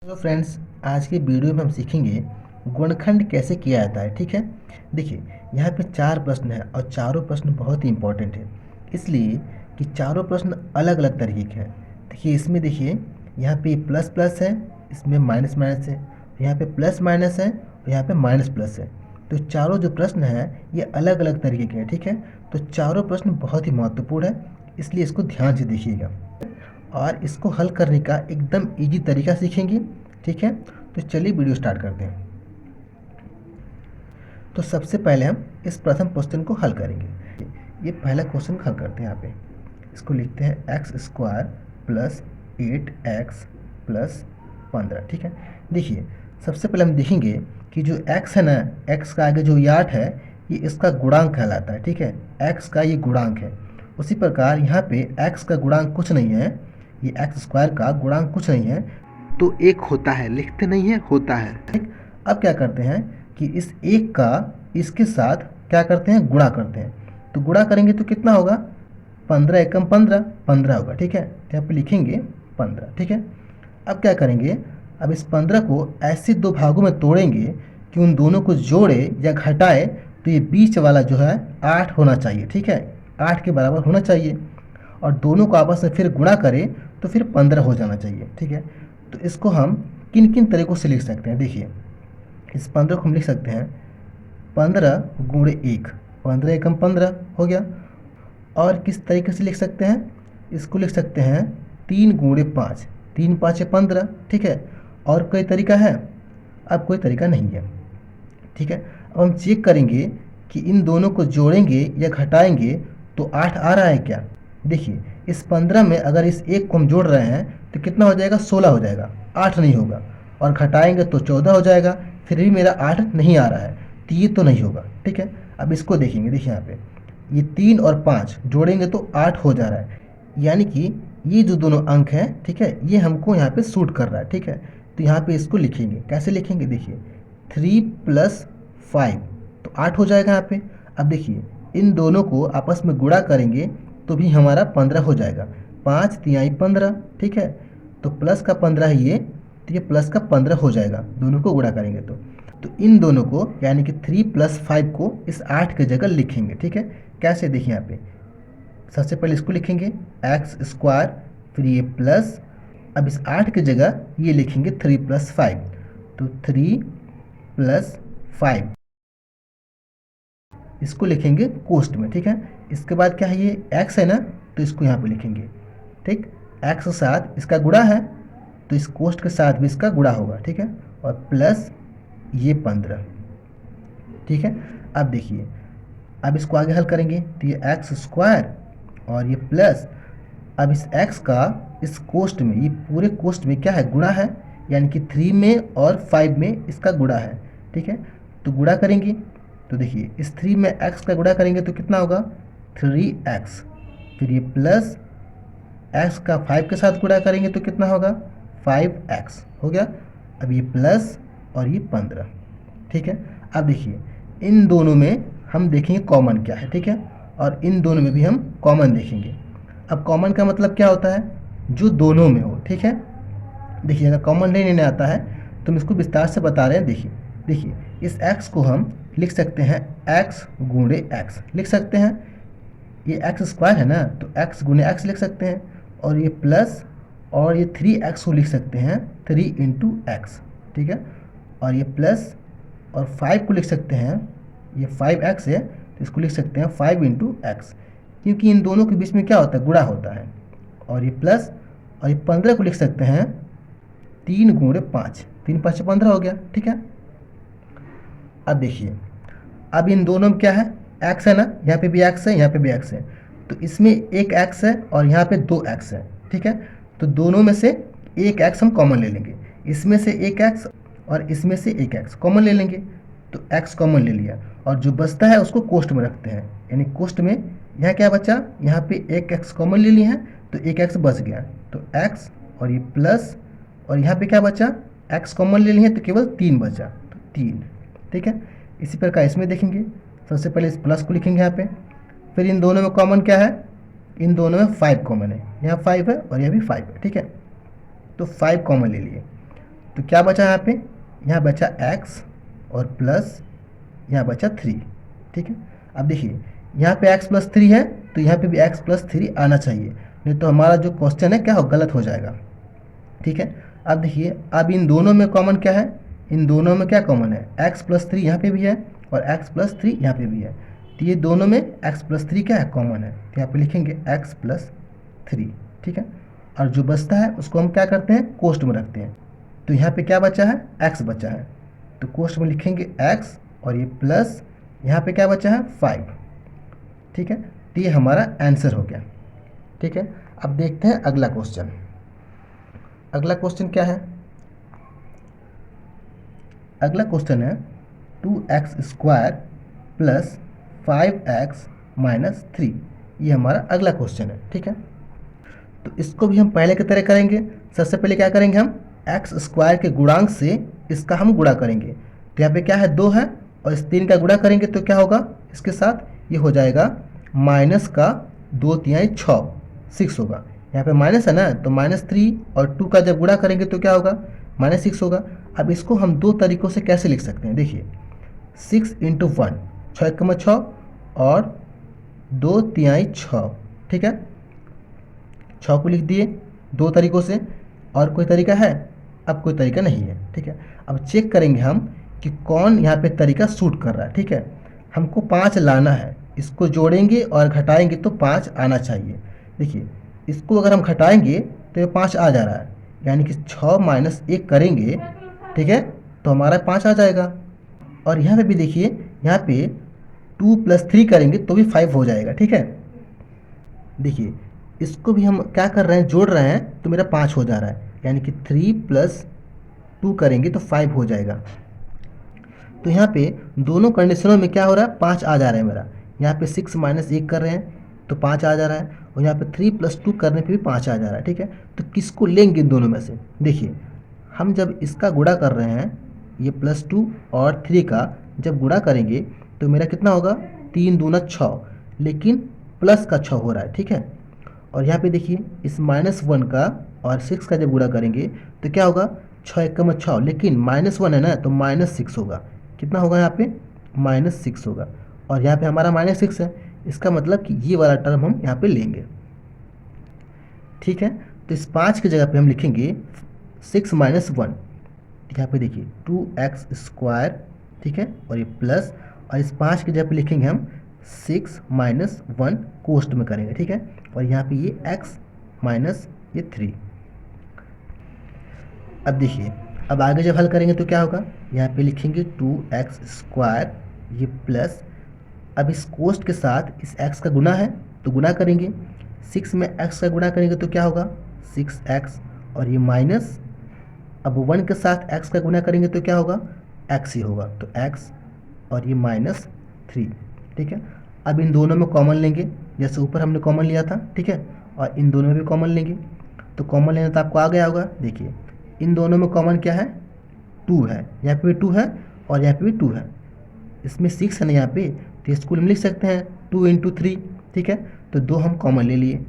Hello friends, आज की video में हम सीखेंगे गुणनखंड कैसे किया जाता है। ठीक है, देखिए यहाँ पे चार प्रश्न है और चारों प्रश्न बहुत ही इंपॉर्टेंट है, इसलिए कि चारों प्रश्न अलग अलग तरीके के हैं। देखिए इसमें देखिए यहाँ पे प्लस प्लस है, इसमें माइनस माइनस है, यहाँ पे प्लस माइनस है और यहाँ पे माइनस प्लस है। तो चारों जो प्रश्न हैं ये अलग अलग तरीके के हैं। ठीक है, तो चारों प्रश्न बहुत ही महत्वपूर्ण है, इसलिए इसको ध्यान से देखिएगा और इसको हल करने का एकदम इजी तरीका सीखेंगे। ठीक है, तो चलिए वीडियो स्टार्ट करते हैं। तो सबसे पहले हम इस प्रथम क्वेश्चन को हल करेंगे। ये पहला क्वेश्चन हल करते हैं। यहाँ पे इसको लिखते हैं x square plus 8x plus 15। ठीक है, देखिए सबसे पहले हम देखेंगे कि जो x है ना, x का आगे जो ये 8 है ये इसका गुणांक कहलाता है। ठीक है, x का ये गुणांक है। उसी प्रकार यहाँ पे x का गुणांक कुछ नहीं है, ये एक्स स्क्वायर का गुणांक कुछ नहीं है, तो एक होता है, लिखते नहीं है, होता है। ठीक, अब क्या करते हैं कि इस एक का इसके साथ क्या करते हैं, गुणा करते हैं। तो गुणा करेंगे तो कितना होगा, 15 एकम 15, 15 होगा। ठीक है, तो यहाँ पे लिखेंगे 15। ठीक है, अब क्या करेंगे, अब इस 15 को ऐसे दो भागों में तोड़ेंगे कि उन दोनों को जोड़े या घटाए तो ये बीच वाला जो है 8 होना चाहिए। ठीक है, 8 के बराबर होना चाहिए और दोनों को आपस में फिर गुणा करें तो फिर 15 हो जाना चाहिए। ठीक है, तो इसको हम किन किन तरीक़ों से लिख सकते हैं, देखिए इस 15 को हम लिख सकते हैं 15 गुणे 1, 15 एकम 15 हो गया। और किस तरीके से लिख सकते हैं, इसको लिख सकते हैं 3 गुणे 5, 3 5 15। ठीक है, और कोई तरीका है, अब कोई तरीका नहीं है। ठीक है, अब हम चेक करेंगे कि इन दोनों को जोड़ेंगे या घटाएंगे तो 8 आ रहा है क्या। देखिए इस 15 में अगर इस एक को हम जोड़ रहे हैं तो कितना हो जाएगा, 16 हो जाएगा, 8 नहीं होगा। और घटाएंगे तो 14 हो जाएगा, फिर भी मेरा 8 नहीं आ रहा है, तो ये तो नहीं होगा। ठीक है, अब इसको देखेंगे, देखिए यहाँ पे ये 3 और 5 जोड़ेंगे तो 8 हो जा रहा है, यानी कि ये जो दोनों अंक हैं, ठीक है, ये हमको यहाँ पे सूट कर रहा है। ठीक है, तो यहाँ पे इसको लिखेंगे, कैसे लिखेंगे, देखिए 3 प्लस 5 तो 8 हो जाएगा यहाँ पे। अब देखिए इन दोनों को आपस में गुणा करेंगे तो भी हमारा 15 हो जाएगा, 5 तिहाई 15। ठीक है, तो प्लस का 15 है ये, तो ये प्लस का 15 हो जाएगा, दोनों को गुणा करेंगे तो इन दोनों को यानी कि 3 प्लस 5 को इस 8 की जगह लिखेंगे। ठीक है, कैसे, देखिए यहाँ पे सबसे पहले इसको लिखेंगे एक्स स्क्वायर, फिर ये प्लस, अब इस 8 की जगह ये लिखेंगे 3 प्लस 5, तो 3 प्लस 5 इसको लिखेंगे कोष्ट में। ठीक है, इसके बाद क्या है, ये x है ना, तो इसको यहाँ पे लिखेंगे। ठीक, x के साथ इसका गुणा है तो इस कोष्ट के साथ भी इसका गुणा होगा। ठीक है, और प्लस ये 15। ठीक है, अब देखिए अब इसको आगे हल करेंगे तो ये एक्स स्क्वायर और ये प्लस, अब इस x का इस कोष्ट में, ये पूरे कोष्ट में क्या है, गुणा है, यानी कि 3 में और 5 में इसका गुणा है। ठीक है, तो गुणा करेंगे तो देखिए इस 3 में x का गुणा करेंगे तो कितना होगा, 3x, फिर ये प्लस x का 5 के साथ गुणा करेंगे तो कितना होगा, 5x हो गया। अब ये प्लस और ये 15। ठीक है, अब देखिए इन दोनों में हम देखेंगे कॉमन क्या है। ठीक है, और इन दोनों में भी हम कॉमन देखेंगे। अब कॉमन का मतलब क्या होता है, जो दोनों में हो। ठीक है, देखिए अगर कॉमन नहीं लेने आता है तो हम इसको विस्तार से बता रहे हैं। देखिए देखिए इस x को हम लिख सकते हैं x गुणे x लिख सकते हैं, ये एक्स स्क्वायर है ना तो x गुणे x लिख सकते हैं, और ये प्लस और ये 3x को लिख सकते हैं 3 इंटू एक्स। ठीक है, और ये प्लस और 5 को लिख सकते हैं, ये 5x है तो इसको लिख सकते हैं 5 इंटू एक्स, क्योंकि इन दोनों के बीच में क्या होता है, गुणा होता है। और ये प्लस और ये 15 को लिख सकते हैं 3 गुणे 5, 3 5 15 हो गया। ठीक है, अब देखिए अब इन दोनों में क्या है, x है ना, यहाँ पे भी x है, यहाँ पे भी x है, तो इसमें एक x है और यहाँ पे 2x है। ठीक है, तो दोनों में से एक x हम कॉमन ले लेंगे, इसमें से एक x और इसमें से एक x कॉमन ले लेंगे, तो x कॉमन ले लिया और जो बचता है उसको कोष्ट में रखते हैं, यानी कोष्ट में यहाँ क्या बचा, यहाँ पे एक x कॉमन ले लिए हैं तो एक x बच गया, तो x और ये प्लस, और यहाँ पे क्या बचा, x कॉमन ले लिए तो केवल 3 बचा, तो 3। ठीक है, इसी प्रकार इसमें देखेंगे, सबसे पहले इस प्लस को लिखेंगे यहाँ पे, फिर इन दोनों में कॉमन क्या है, इन दोनों में 5 कॉमन है, यहाँ 5 है और यहाँ भी 5 है। ठीक है, तो 5 कॉमन ले लिए, तो क्या बचा यहाँ पे, यहाँ बचा x और प्लस यहाँ बचा 3, ठीक है। अब देखिए यहाँ पे x प्लस 3 है तो यहाँ पे भी x प्लस 3 आना चाहिए, नहीं तो हमारा जो क्वेश्चन है क्या हो, गलत हो जाएगा, ठीक है। अब देखिए अब इन दोनों में कॉमन क्या है, इन दोनों में क्या कॉमन है, x प्लस 3 यहाँ पे भी है और x प्लस 3 यहाँ पे भी है, तो ये दोनों में x प्लस 3 क्या है, कॉमन है, तो यहाँ पे लिखेंगे x प्लस 3, ठीक है। और जो बचता है उसको हम क्या करते हैं, कोष्ट में रखते हैं, तो यहाँ पे क्या बचा है, x बचा है, तो कोष्ट में लिखेंगे x और ये प्लस यहाँ पे क्या बचा है 5, ठीक है। तो ये हमारा आंसर हो गया, ठीक है। अब देखते हैं अगला क्वेश्चन। अगला क्वेश्चन क्या है, अगला क्वेश्चन है 2x² प्लस 5x माइनस 3, ये हमारा अगला क्वेश्चन है, ठीक है। तो इसको भी हम पहले की तरह करेंगे। सबसे पहले क्या करेंगे, हम x² के गुणांक से इसका हम गुणा करेंगे, तो यहाँ पे क्या है 2 है और इस 3 का गुणा करेंगे तो क्या होगा, इसके साथ ये हो जाएगा माइनस का 2 तिहाई 6 होगा, यहाँ पे माइनस है ना, तो -3 और 2 का जब गुणा करेंगे तो क्या होगा, -6 होगा। अब इसको हम दो तरीक़ों से कैसे लिख सकते हैं, देखिए 6 × 1 6 और 2 तिहाई 6, ठीक है, 6 को लिख दिए दो तरीक़ों से, और कोई तरीका है, अब कोई तरीका नहीं है, ठीक है। अब चेक करेंगे हम कि कौन यहाँ पे तरीका सूट कर रहा है, ठीक है। हमको 5 लाना है, इसको जोड़ेंगे और घटाएंगे तो 5 आना चाहिए। देखिए इसको अगर हम घटाएंगे तो ये 5 आ जा रहा है, यानी कि 6 माइनस 1 करेंगे, ठीक है, तो हमारा 5 आ जाएगा। और यहाँ पे भी देखिए, यहाँ पे 2 + 3 करेंगे तो भी 5 हो जाएगा, ठीक है। देखिए इसको भी हम क्या कर रहे हैं, जोड़ रहे हैं, तो मेरा 5 हो जा रहा है, यानी कि 3 + 2 करेंगे तो 5 हो जाएगा। तो यहाँ पे दोनों कंडीशनों में क्या हो रहा है, 5 आ जा रहा है मेरा। यहाँ पे 6 माइनस 1 कर रहे हैं तो 5 आ जा रहा है, और यहाँ पे 3 + 2 करने पे भी 5 आ जा रहा है, ठीक है। तो किसको लेंगे इन दोनों में से, देखिए हम जब इसका गुणा कर रहे हैं, ये +2 और 3 का जब गुणा करेंगे तो मेरा कितना होगा, 3 दूना 6, लेकिन प्लस का 6 हो रहा है, ठीक है। और यहाँ पे देखिए इस -1 का और 6 का जब गुणा करेंगे तो क्या होगा, 6 एकम 6, लेकिन -1 है ना, तो -6 होगा, कितना होगा यहाँ पे, -6 होगा। और यहाँ पे हमारा -6 है, इसका मतलब कि ये वाला टर्म हम यहाँ पे लेंगे, ठीक है। तो इस 5 की जगह पे हम लिखेंगे 6 - 1, यहाँ पे देखिए 2x², ठीक है, और ये प्लस, और इस 5 की जगह पे लिखेंगे हम 6 - 1 कोष्ट में करेंगे, ठीक है। और यहाँ पे ये x माइनस ये 3। अब देखिए अब आगे जब हल करेंगे तो क्या होगा, यहाँ पे लिखेंगे 2x², ये प्लस, अब इस कोष्ट के साथ इस x का गुना है तो गुना करेंगे, 6 में x का गुना करेंगे तो क्या होगा, 6x, और ये माइनस, अब 1 के साथ x का गुना करेंगे तो क्या होगा, x ही होगा, तो x और ये -3, ठीक है। अब इन दोनों में कॉमन लेंगे, जैसे ऊपर हमने कॉमन लिया था, ठीक है, और इन दोनों में भी कॉमन लेंगे, तो कॉमन लेना तो आपको आ गया होगा। देखिए इन दोनों में कॉमन क्या है, 2 है, यहाँ पे भी 2 है और यहाँ पे भी 2 है, इसमें 6 है ना यहाँ पे, तो इसको हम लिख सकते हैं 2 × 3, ठीक है। तो 2 हम कॉमन ले लिए,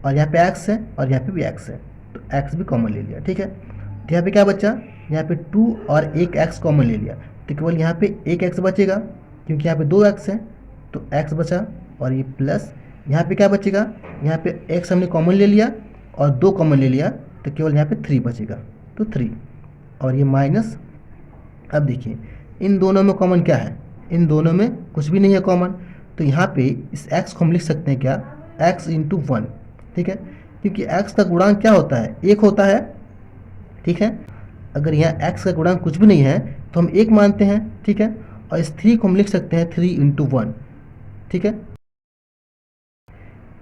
और यहाँ पे x है और यहाँ पे भी x है, तो x भी कॉमन ले लिया, ठीक है। तो यहाँ पे क्या बचा, यहाँ पे 2 और 1 x कॉमन ले लिया, तो केवल यहाँ पे 1 x बचेगा, क्योंकि यहाँ पे 2 x है, तो x बचा, और ये प्लस यहाँ पे क्या बचेगा, यहाँ पे x हमने कॉमन ले लिया और 2 कॉमन ले लिया, तो केवल यहाँ पे 3 बचेगा, तो 3, और ये माइनस। अब देखिए इन दोनों में कॉमन क्या है, इन दोनों में कुछ भी नहीं है कॉमन, तो यहाँ पे इस x को हम लिख सकते हैं क्या, x × 1, ठीक है, क्योंकि x का गुणांक क्या होता है, 1 होता है, ठीक है। अगर यहाँ x का गुणांक कुछ भी नहीं है तो हम 1 मानते हैं, ठीक है। और इस 3 को हम लिख सकते हैं 3 × 1, ठीक है,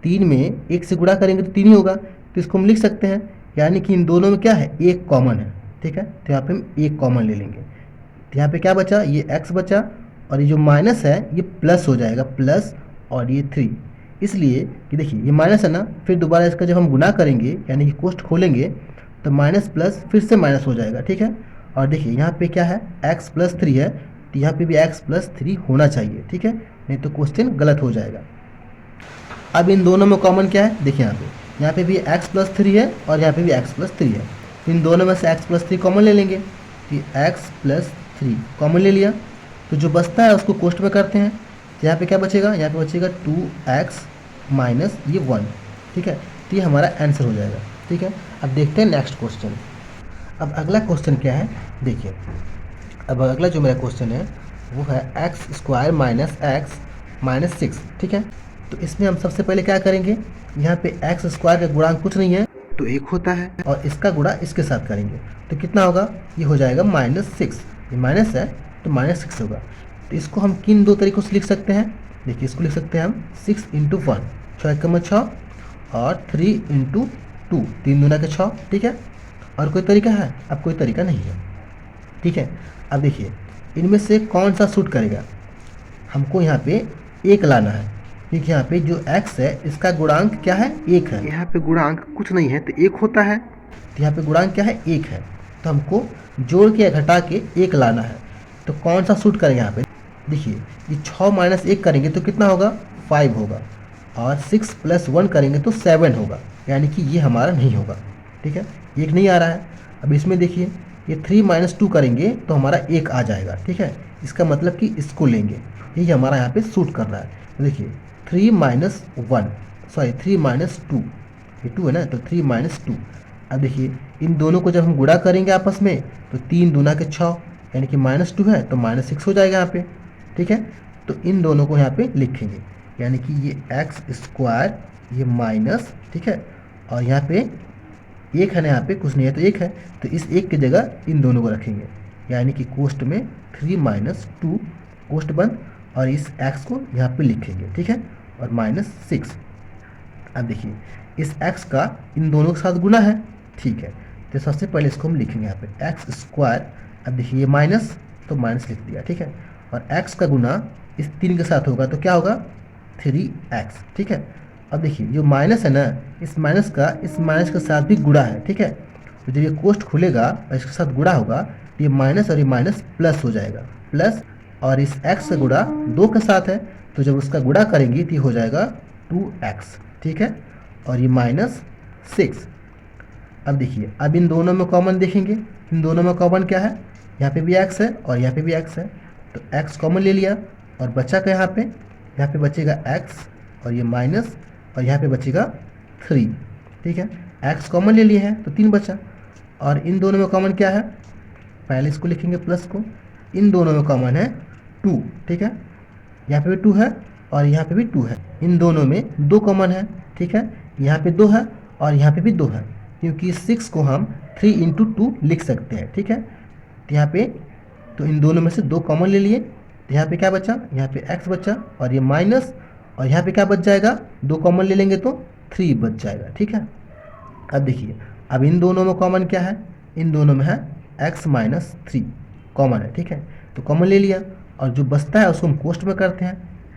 3 में 1 से गुणा करेंगे तो 3 ही होगा, तो इसको हम लिख सकते हैं, यानी कि इन दोनों में क्या है, 1 कॉमन है, ठीक है। तो यहाँ पे हम 1 कॉमन ले लेंगे, तो यहाँ पे क्या बचा, ये x बचा, और ये जो माइनस है ये प्लस हो जाएगा, प्लस और ये 3, इसलिए कि देखिए ये माइनस है ना, फिर दोबारा इसका जब हम गुना करेंगे यानी कि कोष्ट खोलेंगे तो माइनस प्लस फिर से माइनस हो जाएगा, ठीक है। और देखिए यहाँ पे क्या है, x + 3 है, तो यहाँ पे भी x + 3 होना चाहिए, ठीक है, नहीं तो क्वेश्चन गलत हो जाएगा। अब इन दोनों में कॉमन क्या है, देखिए यहाँ पे भी x + 3 है और यहाँ पे भी x + 3 है, तो इन दोनों में से x प्लस 3 कॉमन ले लेंगे, तो x प्लस 3 कॉमन ले लिया, तो जो बचता है उसको कोष्ट में करते हैं। तो यहाँ पे क्या बचेगा, यहाँ पे बचेगा 2x माइनस ये 1, ठीक है। तो ये हमारा आंसर हो जाएगा, ठीक है। अब देखते हैं नेक्स्ट क्वेश्चन। अब अगला क्वेश्चन क्या है, देखिए। अब अगला जो मेरा क्वेश्चन है वो है x square minus x minus 6, ठीक है। तो इसमें हम सबसे पहले क्या करेंगे, यहाँ पे एक्स स्क्वायर का गुणांक कुछ नहीं है तो 1 होता है, और इसका गुणा इसके साथ करेंगे तो कितना होगा, ये हो जाएगा -6। ये माइनस है तो -6 होगा। तो इसको हम किन दो तरीक़ों से लिख सकते हैं, देखिए इसको लिख सकते हैं हम 6 × 1, 6 × 6, और 3 × 2, 3 दूना के 6, ठीक है। और कोई तरीका है, अब कोई तरीका नहीं है, ठीक है। अब देखिए इनमें से कौन सा सूट करेगा, हमको यहाँ पे 1 लाना है, क्योंकि यहाँ पे जो x है इसका गुणांक क्या है, 1 है। यहाँ पे गुणांक कुछ नहीं है तो 1 होता है, तो यहाँ पे गुणांक क्या है, 1 है। तो हमको जोड़ के या घटा के 1 लाना है, तो कौन सा सूट करेंगे यहाँ पे, देखिए ये 6 - 1 करेंगे तो कितना होगा, 5 होगा, और 6 + 1 करेंगे तो 7 होगा, यानी कि ये हमारा नहीं होगा, ठीक है। 1 नहीं आ रहा है। अब इसमें देखिए ये 3 - 2 करेंगे तो हमारा 1 आ जाएगा, ठीक है। इसका मतलब कि इसको लेंगे, यही हमारा यहाँ पे सूट कर रहा है। तो देखिए 3 - 1 सॉरी 3 - 2, ये 2 है ना, तो 3 - 2। अब देखिए इन दोनों को जब हम गुणा करेंगे आपस में तो 3 दूना के 6, यानी कि -2 है तो -6 हो जाएगा यहाँ पे, ठीक है। तो इन दोनों को यहाँ पे लिखेंगे, यानी कि ये एक्स स्क्वायर, ये माइनस, ठीक है, और यहाँ पे 1 है ना, यहाँ पे कुछ नहीं है तो 1 है, तो इस 1 की जगह इन दोनों को रखेंगे, यानी कि कोष्ट में 3 - 2 कोष्ट बंद, और इस x को यहाँ पे लिखेंगे, ठीक है, और -6। अब देखिए इस x का इन दोनों के साथ गुना है, ठीक है। तो सबसे पहले इसको हम लिखेंगे यहाँ पे एक्स स्क्वायर। अब देखिए ये माइनस तो माइनस लिख दिया, ठीक है, और x का गुना इस 3 के साथ होगा तो क्या होगा, 3x, ठीक है। अब देखिए जो माइनस है ना, इस माइनस के साथ भी गुणा है, ठीक है। तो जब ये कोष्ट खुलेगा और इसके साथ गुणा होगा तो ये माइनस और ये माइनस प्लस हो जाएगा, प्लस, और इस x का गुणा 2 के साथ है तो जब उसका गुणा करेंगे तो ये हो जाएगा 2x, ठीक है, और ये -6। अब देखिए अब इन दोनों में कॉमन देखेंगे, इन दोनों में कॉमन क्या है, यहाँ पे भी x है और यहाँ पे भी x है, तो x कॉमन ले लिया, और बचा क्या यहाँ पे बचेगा x, और ये माइनस, और यहाँ पे बचेगा 3, ठीक है। x कॉमन ले लिए हैं तो 3 बचा, और इन दोनों में कॉमन क्या है, पहले इसको लिखेंगे प्लस को, इन दोनों में कॉमन है 2, ठीक है, यहाँ पे भी 2 है और यहाँ पे भी 2 है, इन दोनों में 2 कॉमन है, ठीक है, यहाँ पे 2 है और यहाँ पे भी 2 है, क्योंकि 6 को हम 3 × 2 लिख सकते हैं, ठीक है। तो यहाँ पे तो इन दोनों में से 2 कॉमन ले लिए, तो यहाँ पे क्या बचा, यहाँ पे x बचा, और ये माइनस, और यहाँ पे क्या बच जाएगा, 2 कॉमन ले लेंगे तो 3 बच जाएगा, ठीक है। अब देखिए अब इन दोनों में कॉमन क्या है, इन दोनों में है x - 3 कॉमन है, ठीक है, तो कॉमन ले लिया, और जो बचता है उसको हम कोष्ट में करते हैं,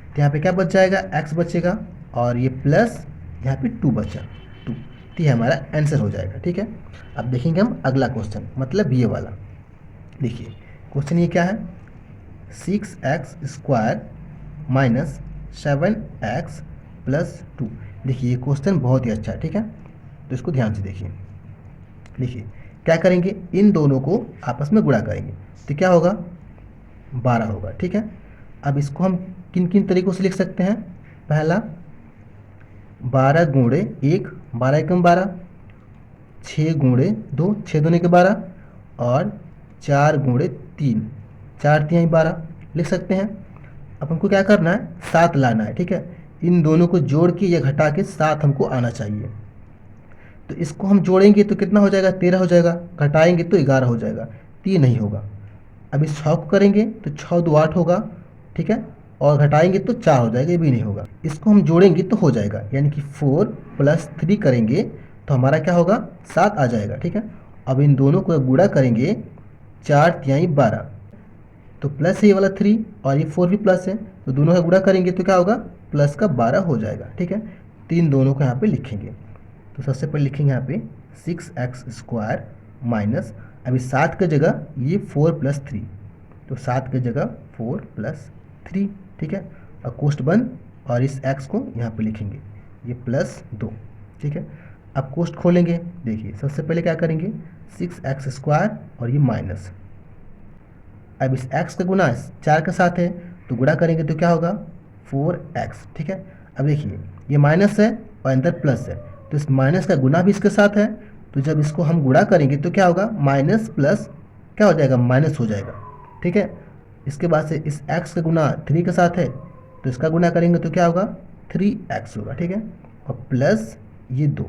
तो यहाँ पे क्या बच जाएगा, x बचेगा, और ये प्लस यहाँ पे 2 बचा, 2, तो ये हमारा आंसर हो जाएगा, ठीक है। अब देखेंगे हम अगला क्वेश्चन, मतलब ये वाला। देखिए क्वेश्चन ये क्या है, 6x² माइनस 7x + 2। देखिए ये क्वेश्चन बहुत ही अच्छा है, ठीक है, तो इसको ध्यान से देखिए। देखिए क्या करेंगे, इन दोनों को आपस में गुणा करेंगे तो क्या होगा, 12 होगा, ठीक है। अब इसको हम किन किन तरीक़ों से लिख सकते हैं, पहला 12 × 1, 12 एकम 12, 6 × 2, 6 दूने के 12, और 4 × 3, 4 तिहाई 12 लिख सकते हैं। अब हमको क्या करना है, 7 लाना है, ठीक है, इन दोनों को जोड़ के या घटा के 7 हमको आना चाहिए। तो इसको हम जोड़ेंगे तो कितना हो जाएगा, 13 हो जाएगा, घटाएंगे तो 11 हो जाएगा, 3 नहीं होगा। अब इस 6 को करेंगे तो 6 × 2 = 8 होगा, ठीक है, और घटाएंगे तो 4 हो जाएगा, ये भी नहीं होगा। इसको हम जोड़ेंगे तो हो जाएगा, यानी कि 4 + 3 करेंगे तो हमारा क्या होगा, 7 आ जाएगा, ठीक है। अब इन दोनों को गुणा करेंगे, 4 तिहाई 12, तो प्लस है ये वाला 3, और ये 4 भी प्लस है, तो दोनों का गुणा करेंगे तो क्या होगा, प्लस का 12 हो जाएगा, ठीक है। तो इन दोनों को यहाँ पे लिखेंगे, तो सबसे पहले लिखेंगे यहाँ पे 6x² माइनस, अभी 7 की जगह ये 4 + 3, तो 7 की जगह 4 + 3, ठीक है, और कोष्ट बंद, और इस x को यहाँ पे लिखेंगे, ये +2, ठीक है। आप कोष्ठ खोलेंगे, देखिए सबसे पहले क्या करेंगे 6x² और ये माइनस, अब इस x का गुना 4 के साथ है तो गुणा करेंगे तो क्या होगा 4x, ठीक है। अब देखिए ये माइनस है और अंदर प्लस है, तो इस माइनस का गुना भी इसके साथ है, तो जब इसको हम गुणा करेंगे तो क्या होगा माइनस प्लस क्या हो जाएगा माइनस हो जाएगा, ठीक है। इसके बाद से इस x का गुना 3 के साथ है तो इसका गुना करेंगे तो क्या होगा 3x होगा, ठीक है, और प्लस ये 2,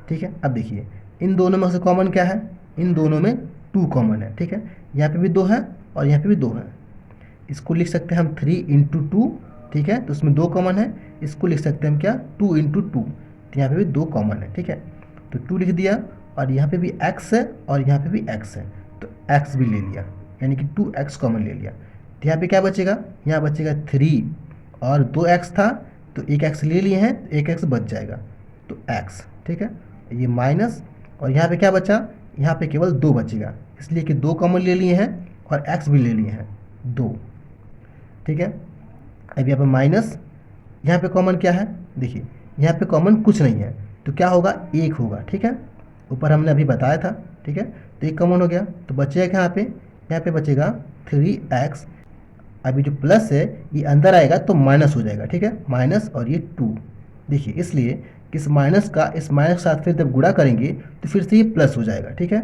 ठीक है। अब देखिए इन दोनों में से कॉमन क्या है, इन दोनों में 2 कॉमन है, ठीक है, यहाँ पे भी 2 है और यहाँ पे भी 2 है। इसको लिख सकते हैं हम 3 इंटू 2, ठीक है, तो उसमें 2 कॉमन है। इसको लिख सकते हैं हम क्या 2 इंटू 2, तो यहाँ पे भी 2 कॉमन है, ठीक है, तो 2 लिख दिया और यहाँ पे भी x है और यहाँ पे भी x है, तो x भी ले लिया, यानी कि 2x कॉमन ले लिया। तो यहाँ पे क्या बचेगा, यहाँ बचेगा 3 और 2x था तो एक x ले लिए हैं तो एक x बच जाएगा, तो x, ठीक है। ये माइनस और यहाँ पे क्या बचा, यहाँ पे केवल 2 बचेगा, इसलिए कि 2 कॉमन ले लिए हैं और x भी ले लिए हैं 2, ठीक है। अब यहाँ पे माइनस, यहाँ पे कॉमन क्या है, देखिए यहाँ पे कॉमन कुछ नहीं है तो क्या होगा 1 होगा, ठीक है, ऊपर हमने अभी बताया था, ठीक है। तो 1 कॉमन हो गया तो बचेगा यहाँ पे बचेगा 3x, अभी जो प्लस है ये अंदर आएगा तो माइनस हो जाएगा, ठीक है, माइनस और ये 2, देखिए इसलिए कि इस माइनस के साथ फिर जब गुणा करेंगे तो फिर से ये प्लस हो जाएगा, ठीक है।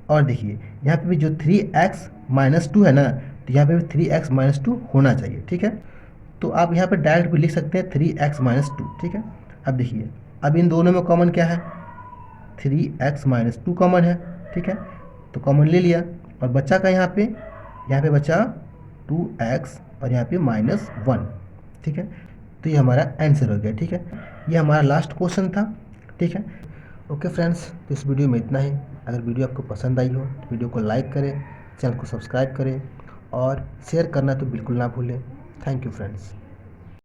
और देखिए यहाँ पे भी जो 3x माइनस 2 है ना, तो यहाँ पे भी 3x माइनस 2 होना चाहिए, ठीक है। तो आप यहाँ पे डायरेक्ट भी लिख सकते हैं 3x माइनस 2, ठीक है। अब देखिए अब इन दोनों में कॉमन क्या है 3x माइनस 2 कॉमन है, ठीक है, तो कॉमन ले लिया और बच्चा का यहाँ पे बचा 2x और यहाँ पे -1, ठीक है। तो ये हमारा आंसर हो गया, ठीक है, ये हमारा लास्ट क्वेश्चन था, ठीक है। ओके फ्रेंड्स, तो इस वीडियो में इतना ही। अगर वीडियो आपको पसंद आई हो तो वीडियो को लाइक करें, चैनल को सब्सक्राइब करें और शेयर करना तो बिल्कुल ना भूलें। Thank you friends.